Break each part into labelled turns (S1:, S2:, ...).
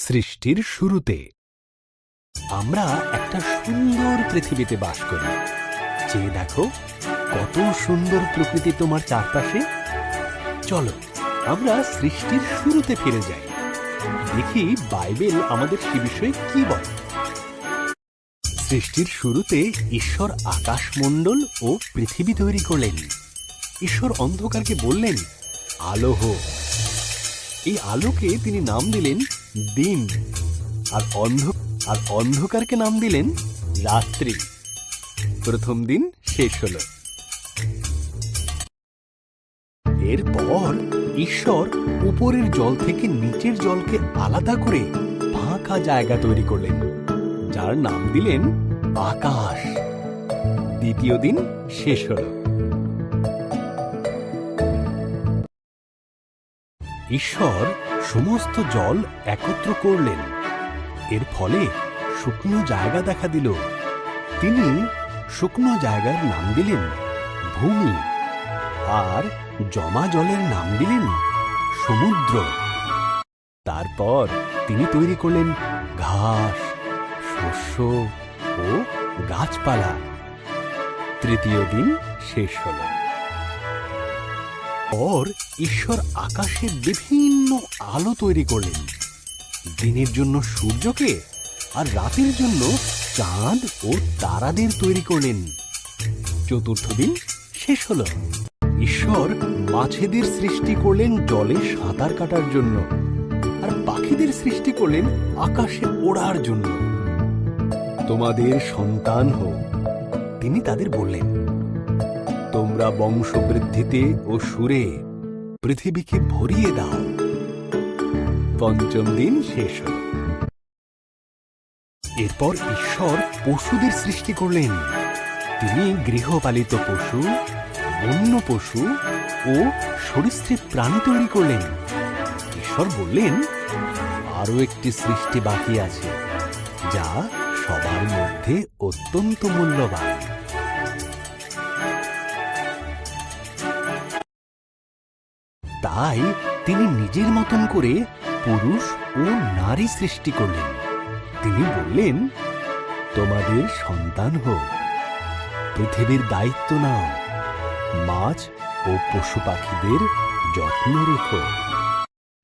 S1: সৃষ্টির শুরুতে আমরা একটা সুন্দর পৃথিবীতে বাস করি। চেয়ে দেখো কত সুন্দর প্রকৃতি তোমার চারপাশে। চলো আমরা সৃষ্টির শুরুতে ফিরে যাই, দেখি বাইবেল আমাদের সে বিষয়ে কি বলে। সৃষ্টির শুরুতে ঈশ্বর আকাশমণ্ডল ও পৃথিবী তৈরি করলেন। ঈশ্বর অন্ধকারকে বললেন, আলো হোক। এই আলোকে তিনি নাম দিলেন দিন, আর অন্ধকারকে নাম দিলেন রাত্রি। প্রথম দিন শেষ হল। এরপর ঈশ্বর উপরের জল থেকে নিচের জলকে আলাদা করে ফাঁকা জায়গা তৈরি করলেন, যার নাম দিলেন আকাশ। দ্বিতীয় দিন শেষ হল। ঈশ্বর সমস্ত জল একত্র করলেন, এর ফলে শুকনো জায়গা দেখা দিল। তিনি শুকনো জায়গার নাম দিলেন ভূমি, আর জমা জলের নাম দিলেন সমুদ্র। তারপর তিনি তৈরি করলেন ঘাস, শস্য ও গাছপালা। তৃতীয় দিন শেষ হল। পর ঈশ্বর আকাশে বিভিন্ন আলো তৈরি করলেন, দিনের জন্য সূর্যকে আর রাতের জন্য চাঁদ ও তারাদের তৈরি করলেন। চতুর্থ দিন শেষ হল। ঈশ্বর মাছেদের সৃষ্টি করলেন জলে সাঁতার কাটার জন্য, আর পাখিদের সৃষ্টি করলেন আকাশে ওড়ার জন্য। তোমাদের সন্তান হোক, তিনি তাদের বললেন, তোমরা বংশবৃদ্ধিতে ও সুরে পৃথিবীকে ভরিয়ে দাও। পঞ্চম দিন শেষ হল। এরপর ঈশ্বর পশুদের সৃষ্টি করলেন। তিনি গৃহপালিত পশু, বন্য পশু ও সরীসৃপ প্রাণী তৈরি করলেন। ঈশ্বর বললেন, আরো একটি সৃষ্টি বাকি আছে, যা সবার মধ্যে অত্যন্ত মূল্যবান। তাই তিনি নিজের মতন করে পুরুষ ও নারী সৃষ্টি করলেন। তিনি বললেন, তোমাদের সন্তান হোক, পৃথিবীর দায়িত্ব নাও, মাছ ও পশু পাখিদের যত্ন রেখো।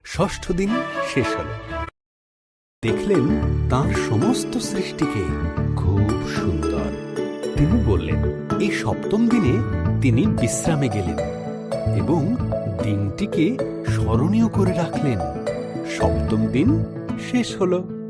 S1: ষষ্ঠ দিন শেষ হল। দেখলেন তাঁর সমস্ত সৃষ্টিকে খুব সুন্দর। তিনি বললেন, এই সপ্তম দিনে তিনি বিশ্রামে গেলেন এবং দিনটিকে স্মরণীয় করে রাখলেন। সপ্তম দিন শেষ হল।